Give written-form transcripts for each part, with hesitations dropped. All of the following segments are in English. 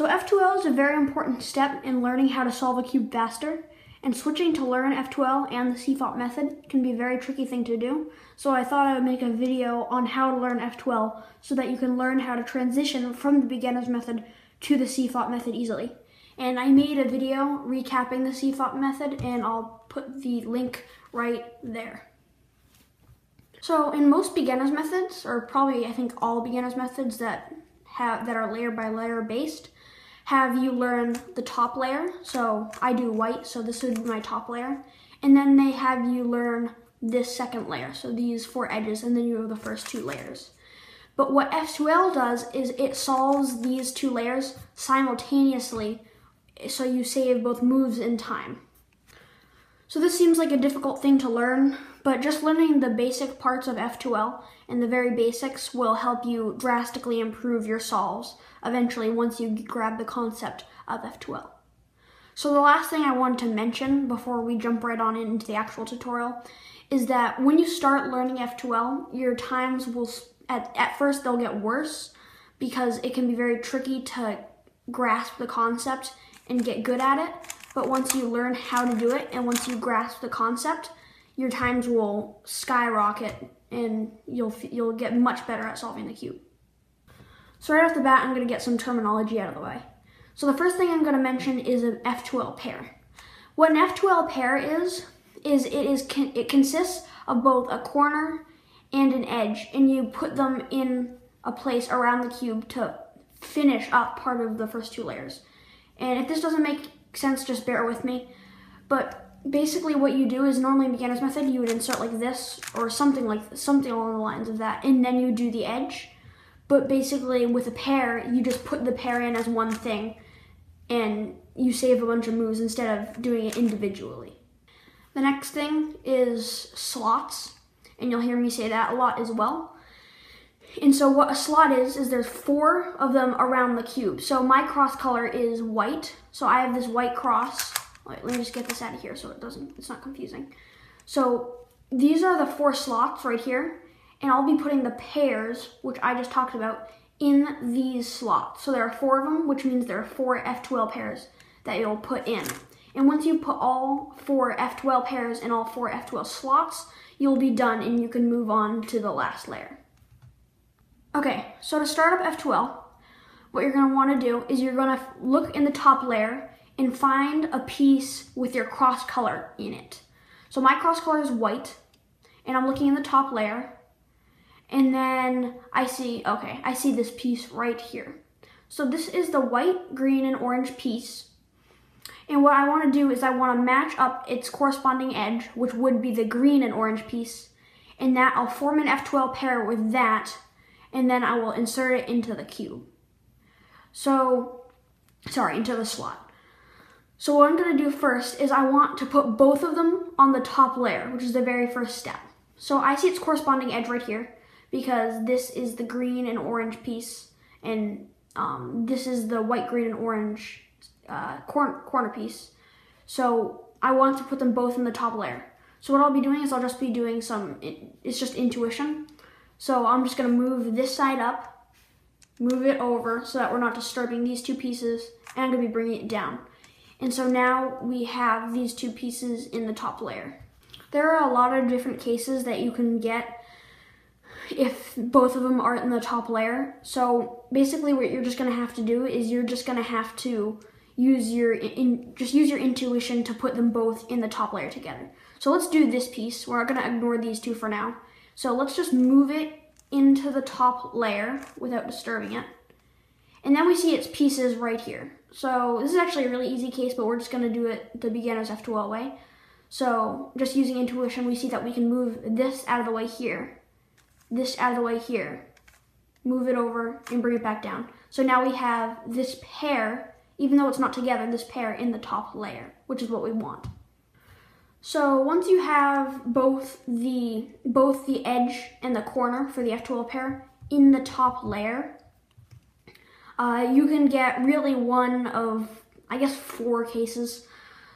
So F2L is a very important step in learning how to solve a cube faster, and switching to learn F2L and the CFOP method can be a very tricky thing to do. So I thought I would make a video on how to learn F2L so that you can learn how to transition from the beginner's method to the CFOP method easily. And I made a video recapping the CFOP method, and I'll put the link right there. So in most beginner's methods, or probably I think all beginner's methods that are layer by layer based, have you learn the top layer. So I do white, so this would be my top layer. And then they have you learn this second layer, so these 4 edges, and then you have the first 2 layers. But what F2L does is it solves these 2 layers simultaneously, so you save both moves and time. So this seems like a difficult thing to learn, but just learning the basic parts of F2L and the very basics will help you drastically improve your solves eventually once you grab the concept of F2L. So the last thing I wanted to mention before we jump right on into the actual tutorial is that when you start learning F2L, your times will, at first they'll get worse because it can be very tricky to grasp the concept and get good at it. But once you learn how to do it and once you grasp the concept, your times will skyrocket and you'll get much better at solving the cube. So right off the bat, I'm going to get some terminology out of the way. So the first thing I'm going to mention is an F2L pair. What an F2L pair is it consists of both a corner and an edge, and you put them in a place around the cube to finish up part of the first 2 layers. And if this doesn't make sense, just bear with me. But basically what you do is normally in beginner's method, you would insert like this or something along the lines of that, and then you do the edge. But basically with a pair, you just put the pair in as one thing and you save a bunch of moves instead of doing it individually. The next thing is slots, and you'll hear me say that a lot as well. And so what a slot is there's 4 of them around the cube. So my cross color is white. So I have this white cross. Wait, let me just get this out of here so it's not confusing. So these are the 4 slots right here, and I'll be putting the pairs, which I just talked about, in these slots. So there are 4 of them, which means there are 4 F2L pairs that you'll put in. And once you put all 4 F2L pairs in all 4 F2L slots, you'll be done and you can move on to the last layer. Okay, so to start up F2L, what you're going to want to do is you're going to look in the top layer and find a piece with your cross color in it. So my cross color is white, and I'm looking in the top layer, and then I see this piece right here. So this is the white, green, and orange piece. And what I want to do is I want to match up its corresponding edge, which would be the green and orange piece, and that I'll form an F2L pair with that, and then I will insert it into the cube. Into the slot. So what I'm going to do first is I want to put both of them on the top layer, which is the very first step. So I see its corresponding edge right here, because this is the green and orange piece, and this is the white, green, and orange corner piece. So I want to put them both in the top layer. So what I'll be doing is I'll just be doing it's just intuition. So I'm just going to move this side up, move it over so that we're not disturbing these 2 pieces, and I'm going to be bringing it down. And so now we have these 2 pieces in the top layer. There are a lot of different cases that you can get if both of them are in the top layer. So basically what you're just going to have to do is you're just going to have to use your intuition to put them both in the top layer together. So let's do this piece. We're going to ignore these 2 for now. So let's just move it into the top layer without disturbing it. And then we see its pieces right here. So this is actually a really easy case, but we're just going to do it the beginner's F2L way. So just using intuition, we see that we can move this out of the way here, this out of the way here, move it over, and bring it back down. So now we have this pair, even though it's not together, this pair in the top layer, which is what we want. So once you have both the edge and the corner for the F2L pair in the top layer, you can get really one of, I guess, 4 cases.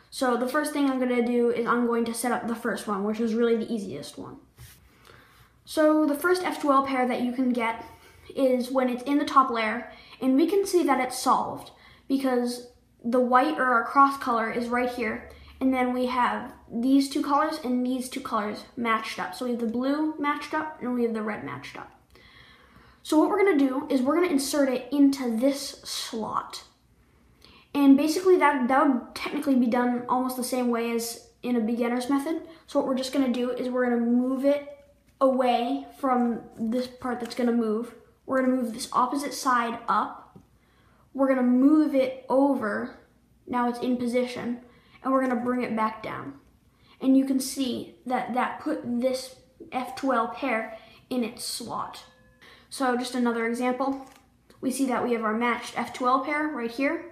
So the first thing I'm going to do is I'm going to set up the first one, which is really the easiest one. So the first F2L pair that you can get is when it's in the top layer, and we can see that it's solved because the white or our cross color is right here, and then we have these two colors and these two colors matched up. So we have the blue matched up and we have the red matched up. So what we're gonna do is we're gonna insert it into this slot. And basically that would technically be done almost the same way as in a beginner's method. So what we're just gonna do is we're gonna move it away from this part that's gonna move. We're gonna move this opposite side up. We're gonna move it over, now it's in position, and we're gonna bring it back down. And you can see that put this F2L pair in its slot. So just another example, we see that we have our matched F2L pair right here,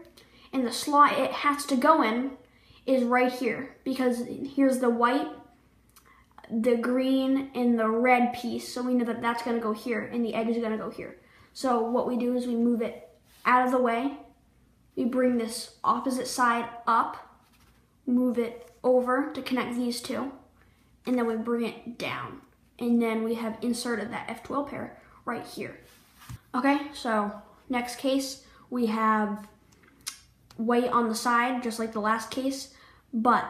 and the slot it has to go in is right here, because here's the white, the green, and the red piece, so we know that that's gonna go here, and the edge is gonna go here. So what we do is we move it out of the way, we bring this opposite side up, move it over to connect these two, and then we bring it down. And then we have inserted that F2L pair right here. Okay, so next case, we have white on the side, just like the last case, but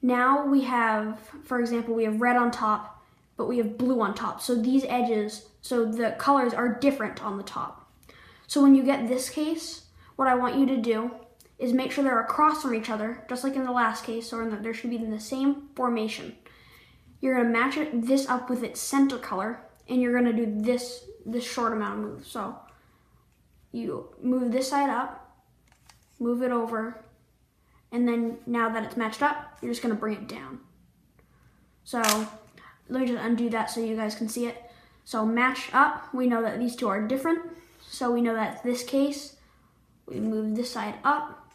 now we have, for example, we have red on top, but we have blue on top. So these edges, so the colors are different on the top. So when you get this case, what I want you to do is make sure they're across from each other, just like in the last case, or there should be in the same formation. You're gonna match this up with its center color, and you're gonna do this short amount of moves. So you move this side up, move it over, and then now that it's matched up, you're just gonna bring it down. So let me just undo that so you guys can see it. So match up, we know that these two are different. So we know that this case, we move this side up,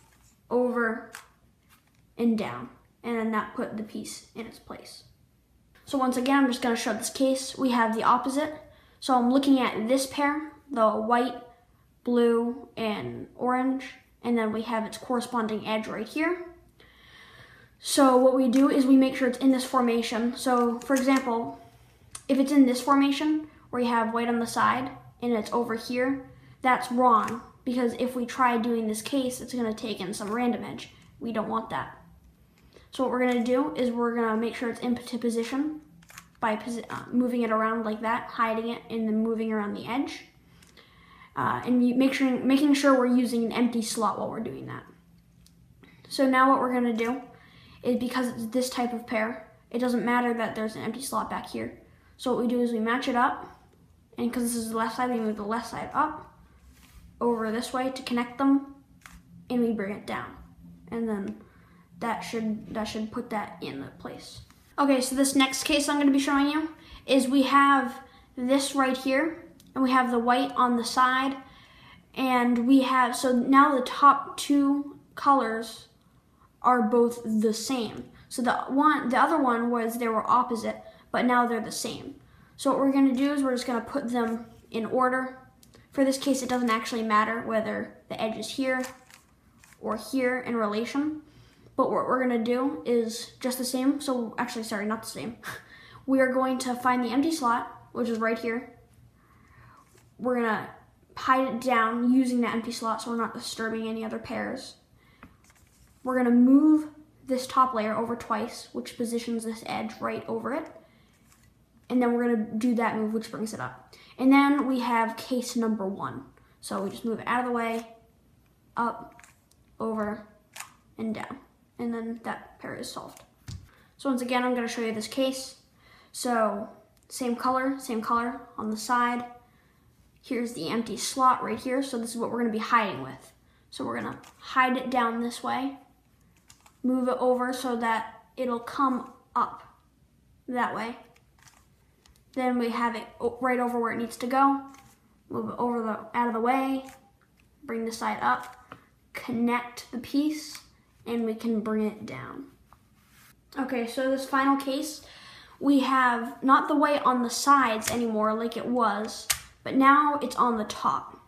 over, and down. And then that put the piece in its place. So once again, I'm just gonna show this case. We have the opposite. So I'm looking at this pair, the white, blue, and orange, and then we have its corresponding edge right here. So what we do is we make sure it's in this formation. So for example, if it's in this formation where you have white on the side and it's over here, that's wrong, because if we try doing this case, it's gonna take in some random edge. We don't want that. So what we're gonna do is we're gonna make sure it's in position by moving it around like that, hiding it, and then moving around the edge. And making sure we're using an empty slot while we're doing that. So now what we're gonna do is, because it's this type of pair, it doesn't matter that there's an empty slot back here. So what we do is we match it up, and because this is the left side, we move the left side up, over this way to connect them, and we bring it down. And then that should put that in the place. Okay, so this next case I'm gonna be showing you is we have this right here, and we have the white on the side, and we have, so now the top two colors are both the same. So the other one was they were opposite, but now they're the same. So what we're gonna do is we're just gonna put them in order. For this case, it doesn't actually matter whether the edge is here or here in relation, but what we're gonna do is just the same. So actually, sorry, not the same. We are going to find the empty slot, which is right here. We're gonna hide it down using that empty slot so we're not disturbing any other pairs. We're gonna move this top layer over twice, which positions this edge right over it. And then we're gonna do that move, which brings it up. And then we have case number one. So we just move it out of the way, up, over, and down. And then that pair is solved. So once again, I'm gonna show you this case. So same color on the side. Here's the empty slot right here. So this is what we're gonna be hiding with. So we're gonna hide it down this way, move it over so that it'll come up that way. Then we have it right over where it needs to go. Move it over out of the way, bring the side up, connect the piece, and we can bring it down. Okay, so this final case, we have not the white on the sides anymore like it was, but now it's on the top.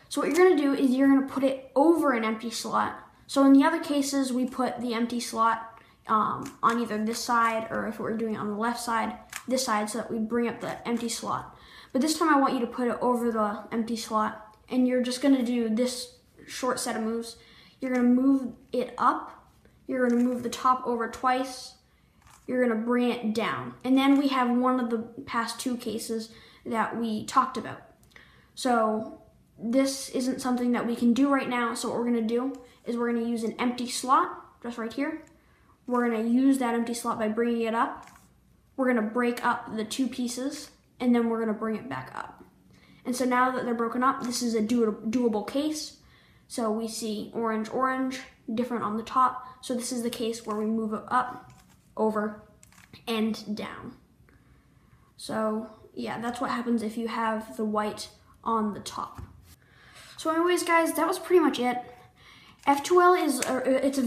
So what you're gonna do is you're gonna put it over an empty slot. So in the other cases, we put the empty slot on either this side, or if we're doing it on the left side, this side, so that we bring up the empty slot. But this time I want you to put it over the empty slot, and you're just gonna do this short set of moves. You're gonna move it up, you're gonna move the top over twice, you're gonna bring it down. And then we have one of the past two cases that we talked about. So this isn't something that we can do right now, so what we're gonna do is we're gonna use an empty slot, just right here. We're gonna use that empty slot by bringing it up. We're gonna break up the two pieces, and then we're gonna bring it back up. And so now that they're broken up, this is a doable case. So we see orange, orange, different on the top. So this is the case where we move it up, over, and down. So yeah, that's what happens if you have the white on the top. So anyways, guys, that was pretty much it. F2L is it's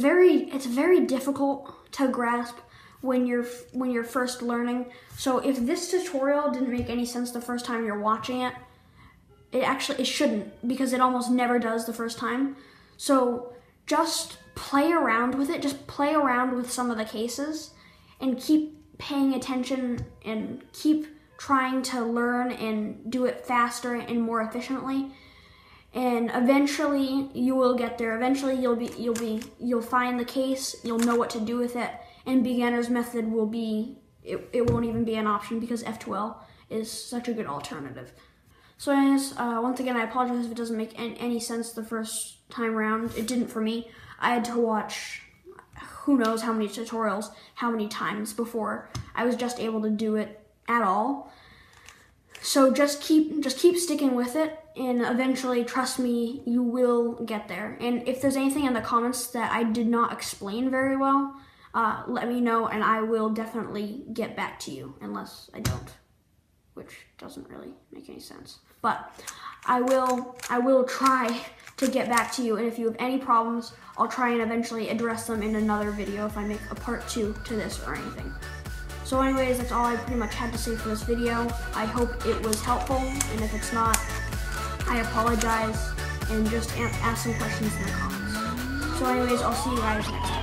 very difficult to grasp when you're first learning. So if this tutorial didn't make any sense the first time you're watching it, it shouldn't, because it almost never does the first time. So just play around with it, just play around with some of the cases and keep paying attention and keep trying to learn and do it faster and more efficiently. And eventually you will get there. Eventually you'll find the case, you'll know what to do with it, and beginner's method will be, it won't even be an option because F2L is such a good alternative. So anyways, once again, I apologize if it doesn't make any sense the first time around. It didn't for me. I had to watch who knows how many tutorials, how many times before I was just able to do it at all. So just keep sticking with it, and eventually, trust me, you will get there. And if there's anything in the comments that I did not explain very well, let me know, and I will definitely get back to you, unless I don't, which doesn't really make any sense. But I will try to get back to you, and if you have any problems, I'll try and eventually address them in another video if I make a part 2 to this or anything. So anyways, that's all I pretty much had to say for this video. I hope it was helpful, and if it's not, I apologize, and just ask some questions in the comments. So anyways, I'll see you guys next time.